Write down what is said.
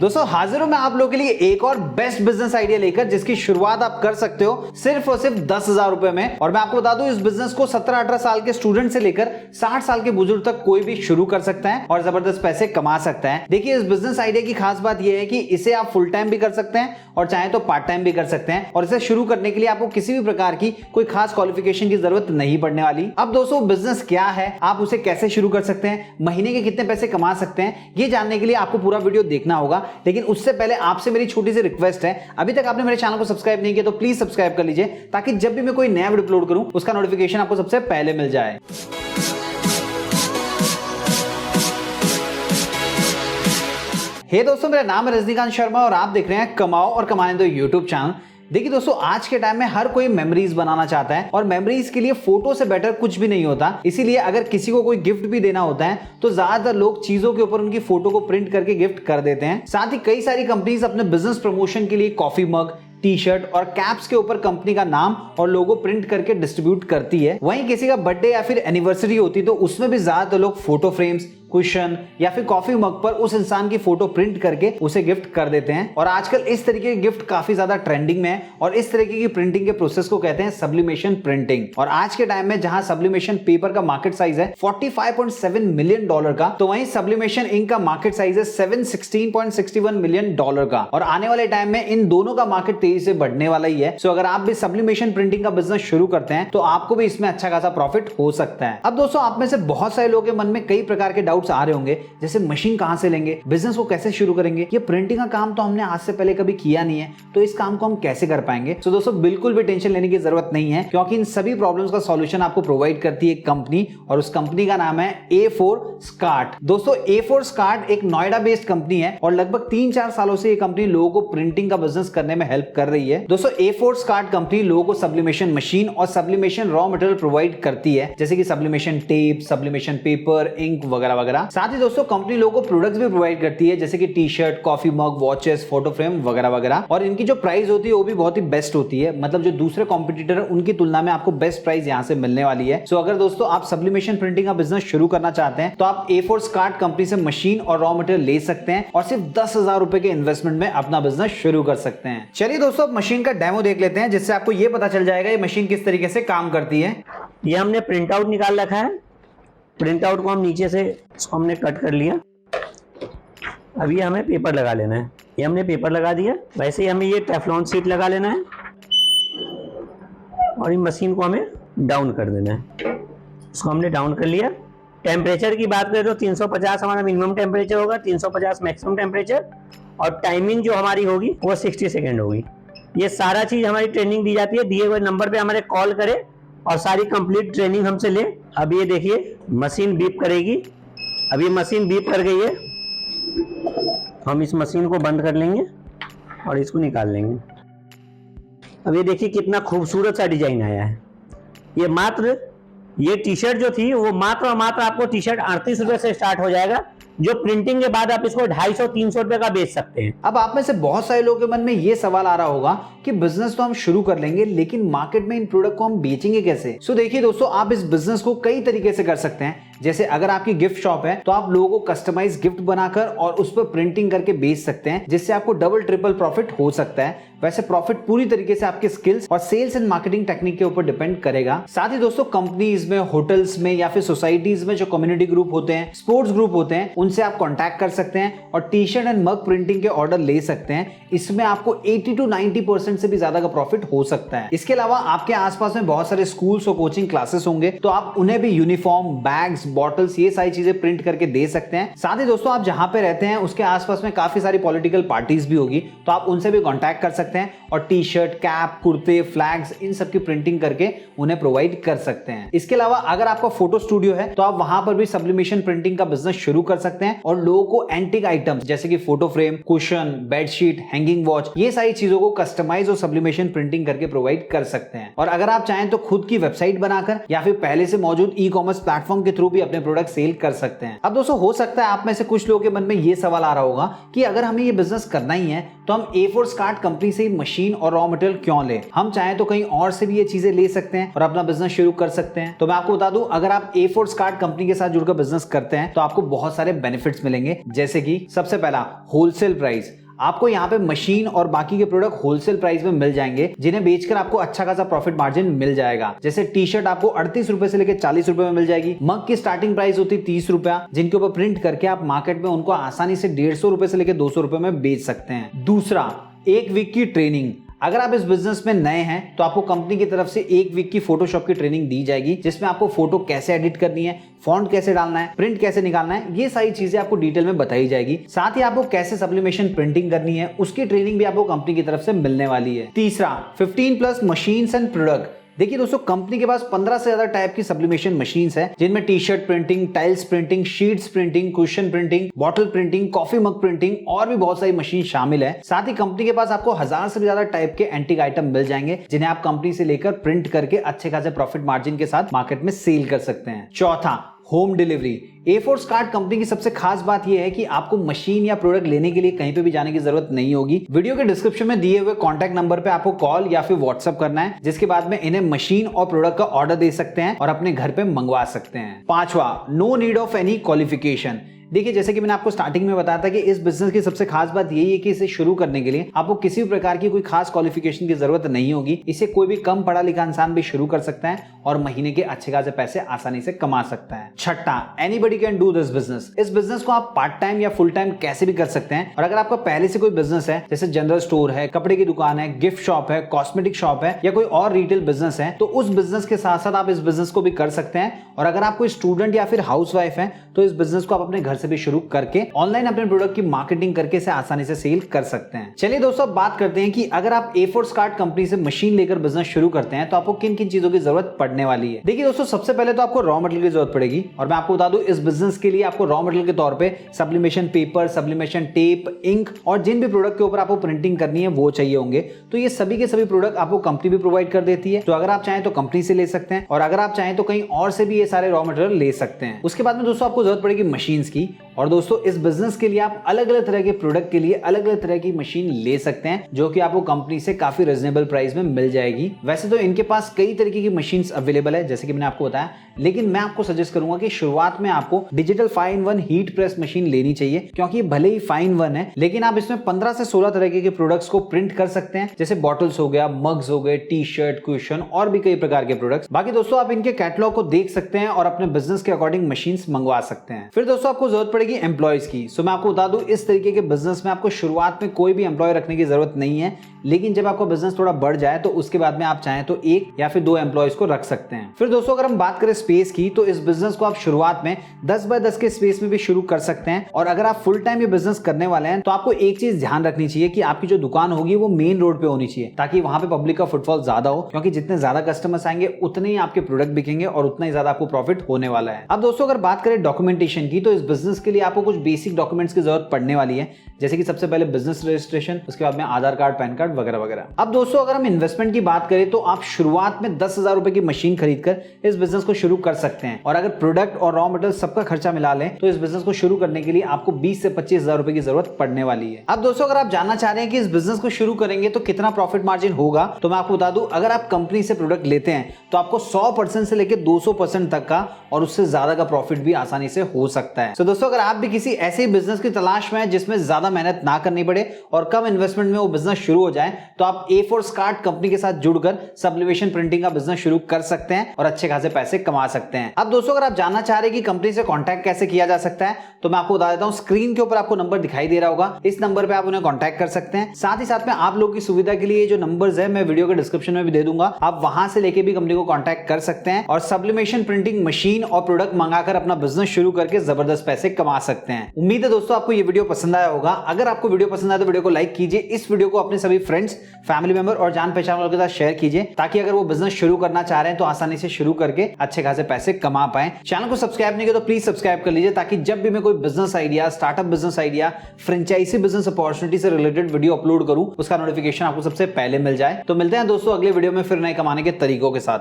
दोस्तों हाजिर हूं मैं आप लोगों के लिए एक और बेस्ट बिजनेस आइडिया लेकर, जिसकी शुरुआत आप कर सकते हो सिर्फ और सिर्फ 10,000 रुपए में। और मैं आपको बता दूं, इस बिजनेस को 17-18 साल के स्टूडेंट से लेकर 60 साल के बुजुर्ग तक कोई भी शुरू कर सकता है और जबरदस्त पैसे कमा सकता है। देखिए, इस बिजनेस आइडिया की खास बात यह है कि इसे आप फुल टाइम भी कर सकते हैं और चाहे तो पार्ट टाइम भी कर सकते हैं। और इसे शुरू करने के लिए आपको किसी भी प्रकार की कोई खास क्वालिफिकेशन की जरूरत नहीं पड़ने वाली। अब दोस्तों, बिजनेस क्या है, आप उसे कैसे शुरू कर सकते हैं, महीने के कितने पैसे कमा सकते हैं, ये जानने के लिए आपको पूरा वीडियो देखना होगा। लेकिन उससे पहले आपसे मेरी छोटी सी रिक्वेस्ट है, अभी तक आपने मेरे चैनल को सब्सक्राइब नहीं किया तो प्लीज सब्सक्राइब कर लीजिए, ताकि जब भी मैं कोई नया वीडियो अपलोड करूं उसका नोटिफिकेशन आपको सबसे पहले मिल जाए। हे दोस्तों, मेरा नाम है रजनीकांत शर्मा और आप देख रहे हैं कमाओ और कमाने दो यूट्यूब चैनल। देखिए दोस्तों, आज के टाइम में हर कोई मेमोरीज बनाना चाहता है और मेमोरीज के लिए फोटो से बेटर कुछ भी नहीं होता। इसीलिए अगर किसी को कोई गिफ्ट भी देना होता है तो ज्यादातर लोग चीजों के ऊपर उनकी फोटो को प्रिंट करके गिफ्ट कर देते हैं। साथ ही कई सारी कंपनीज अपने बिजनेस प्रमोशन के लिए कॉफी मग, टी शर्ट और कैप्स के ऊपर कंपनी का नाम और लोगो प्रिंट करके डिस्ट्रीब्यूट करती है। वहीं किसी का बर्थडे या फिर एनिवर्सरी होती तो उसमें भी ज्यादातर लोग फोटो फ्रेम्स, क्वेश्चन या फिर कॉफी मग पर उस इंसान की फोटो प्रिंट करके उसे गिफ्ट कर देते हैं। और आजकल इस तरीके के गिफ्ट काफी ज्यादा ट्रेंडिंग में है और इस तरीके की प्रिंटिंग के प्रोसेस को कहते हैं सब्लिमेशन प्रिंटिंग। और आज के टाइम में जहां सब्लिमेशन पेपर का मार्केट साइज है $45.7 मिलियन का, तो वहीं सब्लिमेशन इंक का मार्केट साइज है $716.61 मिलियन का। और आने वाले टाइम में इन दोनों का मार्केट तेजी से बढ़ने वाला ही है। सो अगर आप भी सब्लिमेशन प्रिंटिंग का बिजनेस शुरू करते हैं तो आपको भी इसमें अच्छा खासा प्रॉफिट हो सकता है। अब दोस्तों, आप में से बहुत सारे लोगों के मन में कई प्रकार के डाउट्स आ रहे होंगे, जैसे मशीन कहां से लेंगे, बिजनेस को कैसे शुरू करेंगे, ये प्रिंटिंग का काम तो हमने आज से पहले कभी किया नहीं है, तो इस काम को हम कैसे कर पाएंगे। तो दोस्तों, बिल्कुल भी टेंशन लेने की जरूरत नहीं है, क्योंकि इन सभी प्रॉब्लम्स का सॉल्यूशन आपको प्रोवाइड करती है एक कंपनी, और उस कंपनी का नाम है A4 Skart। दोस्तों, A4 Skart एक नोएडा बेस्ड कंपनी है और लगभग 3-4 सालों से ये कंपनी लोगों को प्रिंटिंग का बिजनेस करने में हेल्प कर रही है। दोस्तों, A4 Skart कंपनी लोगों को सब्लिमेशन मशीन और सब्लिमेशन रॉ मटेरियल प्रोवाइड करती है, जैसे कि sublimation tape, sublimation paper, ink वगैरह वगैरह। साथ ही दोस्तों, कंपनी लोगों को प्रोडक्ट्स भी प्रोवाइड करती है, जैसे कि T shirt, coffee mug, watches, photo frame वगैरह वगैरह। और इनकी जो प्राइस होती है वो भी बहुत ही बेस्ट होती है, मतलब जो दूसरे कॉम्पिटिटर है उनकी तुलना में आपको बेस्ट प्राइस यहां से मिलने वाली है। सो अगर दोस्तों आप सब्लिमेशन प्रिंटिंग का बिजनेस शुरू करना चाहते हैं तो आप A4 Skart कंपनी से मशीन और रॉ मटेरियल ले सकते हैं और सिर्फ 10,000 रुपए के इन्वेस्टमेंट में अपना बिजनेस शुरू कर सकते हैं। चलिए दोस्तों, अब मशीन का डेमो देख लेते हैं, जिससे आपको ये पता चल जाएगा ये मशीन किस तरीके से काम करती है। ये हमने प्रिंट आउट निकाल रखा है। प्रिंट आउट को हम नीचे से इसको हमने कट कर लिया। अब ये हमें पेपर लगा लेना है। ये हमने पेपर लगा दिया। वैसे ही हमें ये टेफ्लॉन शीट लगा लेना है और ये मशीन को हमें डाउन कर देना है। इसको हमने डाउन कर लिया। टेम्परेचर की बात करें तो 350 हमारा मिनिमम टेम्परेचर होगा, 350 मैक्सिमम टेम्परेचर, और टाइमिंग जो हमारी होगी वो 60 सेकेंड होगी। ये सारा चीज़ हमारी ट्रेनिंग दी जाती है। दिए हुए नंबर पे हमारे कॉल करें और सारी कंप्लीट ट्रेनिंग हमसे ले। अब ये देखिए मशीन बीप करेगी। अब ये मशीन बीप कर गई है। हम इस मशीन को बंद कर लेंगे और इसको निकाल लेंगे। अब ये देखिए कितना खूबसूरत सा डिजाइन आया है। ये टी शर्ट जो थी वो मात्र और मात्र आपको टी शर्ट 38 रुपए से स्टार्ट हो जाएगा, जो प्रिंटिंग के बाद आप इसको 250-300 रुपए का बेच सकते हैं। अब आप में से बहुत सारे लोगों के मन में ये सवाल आ रहा होगा कि बिजनेस तो हम शुरू कर लेंगे, लेकिन मार्केट में इन प्रोडक्ट को हम बेचेंगे कैसे। सो देखिए दोस्तों, आप इस बिजनेस को कई तरीके से कर सकते हैं। जैसे अगर आपकी गिफ्ट शॉप है तो आप लोगों को कस्टमाइज गिफ्ट बनाकर और उस पर प्रिंटिंग करके बेच सकते हैं, जिससे आपको डबल ट्रिपल प्रॉफिट हो सकता है। वैसे प्रॉफिट पूरी तरीके से आपके स्किल्स और सेल्स एंड मार्केटिंग टेक्निक के ऊपर डिपेंड करेगा। साथ ही दोस्तों, कंपनीज में, होटल्स में या फिर सोसाइटीज में जो कम्युनिटी ग्रुप होते हैं, स्पोर्ट्स ग्रुप होते हैं, उनसे आप कॉन्टैक्ट कर सकते हैं और T shirt and mug printing के ऑर्डर ले सकते हैं। इसमें आपको 80-90% से भी ज्यादा का प्रॉफिट हो सकता है। इसके अलावा आपके आसपास में बहुत सारे स्कूल्स और कोचिंग क्लासेस होंगे, तो आप उन्हें भी यूनिफॉर्म, बैग्स, बॉटल्स, ये सारी चीजें प्रिंट करके दे सकते हैं। साथ ही दोस्तों, आप जहां पे रहते हैं उसके आसपास में काफी सारी पॉलिटिकल पार्टीज भी होगी, तो आप उनसे भी कॉन्टैक्ट कर सकते हैं और टी शर्ट, कैप, कुर्ते, फ्लैग्स, इन सब की प्रिंटिंग करके उन्हें प्रोवाइड कर सकते हैं। इसके अलावा अगर आपका फोटो स्टूडियो है तो आप वहां पर भी सब्लिमेशन प्रिंटिंग का बिजनेस शुरू कर सकते हैं और लोगों को एंटीक आइटम्स जैसे कि photo frame, cushion, bedsheet, hanging watch, ये सारी चीजों को कस्टमाइज और सब्लिमेशन प्रिंटिंग करके प्रोवाइड कर सकते हैं। और अगर आप चाहें तो खुद की वेबसाइट बनाकर या फिर पहले से मौजूद ई-कॉमर्स प्लेटफॉर्म के थ्रू भी अपने प्रोडक्ट सेल कर सकते हैं। अब दोस्तों हो सकता है आप में से कुछ लोगों के मन में ये सवाल आ रहा होगा कि अगर हमें ये बिजनेस करना ही है तो हम A4 स्कार्ट कंपनी से मशीन और रॉ मटेरियल क्यों ले, हम चाहें तो कहीं और से भी ये चीजें ले सकते हैं और अपना बिजनेस शुरू कर सकते हैं। तो मैं आपको बता दूं, अगर आप A4 स्कार्ट कंपनी के साथ जुड़कर बिजनेस करते हैं तो आपको बहुत सारे बेनिफिट्स मिलेंगे, जैसे कि सबसे पहला होलसेल प्राइस। आपको यहाँ पे मशीन और बाकी के प्रोडक्ट होलसेल प्राइस में मिल जाएंगे, जिन्हें बेचकर आपको अच्छा खासा प्रॉफिट मार्जिन मिल जाएगा। जैसे टी शर्ट आपको 38 रुपए से लेकर 40 रुपए में मिल जाएगी। मग की स्टार्टिंग प्राइस होती है 30 रुपया, जिनके ऊपर प्रिंट करके आप मार्केट में उनको आसानी से 150 रुपए से लेकर 200 रुपए में बेच सकते हैं। दूसरा, 1 वीक की ट्रेनिंग। अगर आप इस बिजनेस में नए हैं तो आपको कंपनी की तरफ से 1 वीक की फोटोशॉप की ट्रेनिंग दी जाएगी, जिसमें आपको फोटो कैसे एडिट करनी है, फॉन्ट कैसे डालना है, प्रिंट कैसे निकालना है, ये सारी चीजें आपको डिटेल में बताई जाएगी। साथ ही आपको कैसे सब्लिमेशन प्रिंटिंग करनी है, उसकी ट्रेनिंग भी आपको कंपनी की तरफ से मिलने वाली है। तीसरा, 15+ मशीन्स एंड प्रोडक्ट। देखिए दोस्तों, कंपनी के पास 15 से ज्यादा टाइप की सब्लिमेशन मशीन्स हैं, जिनमें T shirt printing, tiles printing, sheets printing, cushion printing, bottle printing, coffee mug printing और भी बहुत सारी मशीन शामिल है। साथ ही कंपनी के पास आपको 1000 से भी ज्यादा टाइप के एंटीक आइटम मिल जाएंगे, जिन्हें आप कंपनी से लेकर प्रिंट करके अच्छे खासे प्रॉफिट मार्जिन के साथ मार्केट में सेल कर सकते हैं। चौथा, home delivery. A4 skirt company की सबसे खास बात यह है कि आपको मशीन या प्रोडक्ट लेने के लिए कहीं पे भी जाने की जरूरत नहीं होगी। वीडियो के डिस्क्रिप्शन में दिए हुए कॉन्टैक्ट नंबर पे आपको कॉल या फिर व्हाट्सएप करना है, जिसके बाद में इन्हें मशीन और प्रोडक्ट का ऑर्डर दे सकते हैं और अपने घर पे मंगवा सकते हैं। पांचवा, no need of any qualification. देखिए, जैसे कि मैंने आपको स्टार्टिंग में बताया था कि इस बिजनेस की सबसे खास बात यही है कि इसे शुरू करने के लिए आपको किसी भी प्रकार की कोई खास क्वालिफिकेशन की जरूरत नहीं होगी। इसे कोई भी कम पढ़ा लिखा इंसान भी शुरू कर सकता है और महीने के अच्छे खासे पैसे आसानी से कमा सकता है। छठा, anybody can do this business. इस बिजनेस को आप पार्ट टाइम या फुल टाइम कैसे भी कर सकते हैं। और अगर आपका पहले से कोई बिजनेस है, जैसे जनरल स्टोर है, कपड़े की दुकान है, गिफ्ट शॉप है, कॉस्मेटिक शॉप है या कोई और रिटेल बिजनेस है, तो उस बिजनेस के साथ साथ आप इस बिजनेस को भी कर सकते हैं। और अगर आप कोई स्टूडेंट या फिर हाउसवाइफ है तो इस बिजनेस को आप अपने घर से भी शुरू करके ऑनलाइन अपने प्रोडक्ट की मार्केटिंग करके इसे आसानी से सेल कर सकते हैं। चलिए दोस्तों, अब बात करते हैं कि अगर आप A4 स्कार्ट कंपनी से मशीन लेकर बिजनेस शुरू करते हैं तो आपको किन किन चीजों की जरूरत पड़ने वाली है। देखिए दोस्तों, सबसे पहले तो आपको रॉ मटेरियल की जरूरत पड़ेगी, और मैं आपको बता दूं इस बिजनेस के लिए आपको रॉ मटेरियल के तौर पे sublimation paper, sublimation tape, ink और जिन भी प्रोडक्ट के ऊपर आपको प्रिंटिंग करनी है वो चाहिए होंगे। तो ये सभी के सभी प्रोडक्ट आपको कंपनी भी प्रोवाइड कर देती है। तो अगर आप चाहें तो कंपनी से ले सकते हैं और अगर आप चाहें तो कहीं और से भी ये सारे रॉ मटेरियल ले सकते हैं। उसके बाद में दोस्तों आपको जरूरत पड़ेगी मशीन्स की, और दोस्तों इस बिजनेस के लिए आप अलग अलग तरह के प्रोडक्ट के लिए अलग अलग तरह की मशीन ले सकते हैं, जो कि आपको कंपनी से काफी रिजनेबल प्राइस में मिल जाएगी। वैसे तो इनके पास कई तरीके की मशीन्स अवेलेबल है, जैसे कि मैंने आपको बताया, लेकिन मैं आपको सजेस्ट करूंगा कि शुरुआत में आपको digital 5-in-1 heat press machine लेनी चाहिए, क्योंकि भले ही 5-in-1 है लेकिन आप इसमें 15 से 16 तरह के प्रोडक्ट्स को प्रिंट कर सकते हैं, जैसे बॉटल्स हो गया, मग्स हो गए, टी शर्ट, कुशन और भी कई प्रकार के प्रोडक्ट्स। बाकी दोस्तों आप इनके कैटलॉग को देख सकते हैं और अपने बिजनेस के अकॉर्डिंग मशीन्स मंगवा सकते हैं। फिर दोस्तों आपको जरूरत पड़ेगी एम्प्लॉयज की। सो मैं आपको बता दूं, इस तरीके के बिजनेस में आपको शुरुआत में कोई भी एम्प्लॉय रखने की जरूरत नहीं है, लेकिन जब आपका बिजनेस थोड़ा बढ़ जाए तो उसके बाद में आप चाहें तो 1 या फिर 2 एम्प्लॉयज को रख सकते हैं। फिर दोस्तों अगर हम बात करें स्पेस की, तो इस बिजनेस को आप शुरुआत में 10 बाय 10 के स्पेस में भी शुरू कर सकते हैं। और अगर आप फुल टाइम ये बिजनेस करने वाले हैं तो आपको एक चीज ध्यान रखनी चाहिए कि आपकी जो दुकान होगी वो मेन रोड पे होनी चाहिए, ताकि वहां पे पब्लिक का फुटफॉल ज्यादा हो, क्योंकि जितने ज्यादा कस्टमर्स आएंगे उतने ही आपके प्रोडक्ट बिकेंगे और उतना ही ज्यादा आपको प्रॉफिट होने वाला है। अब दोस्तों अगर बात करें डॉक्यूमेंटेशन की, तो इस बिजनेस के लिए आपको कुछ बेसिक डॉक्यूमेंट्स की जरूरत पड़ने वाली है, जैसे कि सबसे पहले बिजनेस रजिस्ट्रेशन, उसके बाद में आधार कार्ड, पैन कार्ड वगैरह वगैरह। अब दोस्तों अगर हम इन्वेस्टमेंट की बात करें तो आप शुरुआत में 10,000 रुपए की मशीन खरीदकर इस बिजनेस को शुरू कर सकते हैं, और अगर प्रोडक्ट और रॉ मटेरियल सबका खर्चा मिला लें तो इस बिजनेस को शुरू करने के लिए आपको 20 से 25,000 रुपए की जरूरत पड़ने वाली है। अब दोस्तों अगर आप जानना चाह रहे हैं कि इस बिजनेस को शुरू करेंगे तो कितना प्रॉफिट मार्जिन होगा, तो मैं आपको बता दूं, अगर आप कंपनी से प्रोडक्ट लेते हैं तो आपको 100% से लेकर 200% तक का और उससे ज्यादा का प्रॉफिट भी आसानी से हो सकता है। तो दोस्तों अगर आप भी किसी ऐसे बिजनेस की तलाश में हैं जिसमें ज्यादा मेहनत ना करनी पड़े और कम इन्वेस्टमेंट में वो बिजनेस शुरू हो जाए, तो आप A4 स्कार्ट कंपनी के साथ जुड़कर सब्लिमेशन प्रिंटिंग का बिजनेस शुरू कर सकते हैं और अच्छे खासे पैसे कमा सकते हैं। अब दोस्तों अगर आप जानना चाह रहे हैं कि कंपनी से कांटेक्ट कैसे किया जा सकता है, तो मैं आपको बता देता हूं, स्क्रीन के ऊपर आपको नंबर दिखाई दे रहा होगा, इस नंबर पे आप उन्हें कांटेक्ट कर सकते हैं। साथ ही साथ में आप लोगों की सुविधा के लिए जो नंबर्स है मैं वीडियो के डिस्क्रिप्शन में भी दे दूंगा, आप वहां से लेके भी कंपनी को कांटेक्ट कर सकते हैं और सब्लिमेशन प्रिंटिंग मशीन और प्रोडक्ट मंगाकर अपना बिजनेस शुरू करके जबरदस्त पैसे कमा सकते हैं। उम्मीद है दोस्तों आपको ये वीडियो पसंद आया होगा। अगर आपको वीडियो पसंद आया तो वीडियो को लाइक कीजिए, इस वीडियो को अपने सभी फ्रेंड्स, फैमिली मेंबर और जान पहचान वालों के साथ शेयर कीजिए, ताकि अगर वो बिजनेस शुरू करना चाह रहे हैं तो आसानी से शुरू करके अच्छे खासे पैसे कमा पाए। चैनल को सब्सक्राइब नहीं किया तो प्लीज सब्सक्राइब कर लीजिए, ताकि जब भी मैं कोई business idea, startup business idea, franchise business opportunity से रिलेटेड वीडियो अपलोड करूं, उसका नोटिफिकेशन आपको सबसे पहले मिल जाए। तो मिलते हैं दोस्तों अगले वीडियो में फिर नए कमाने के तरीकों के साथ।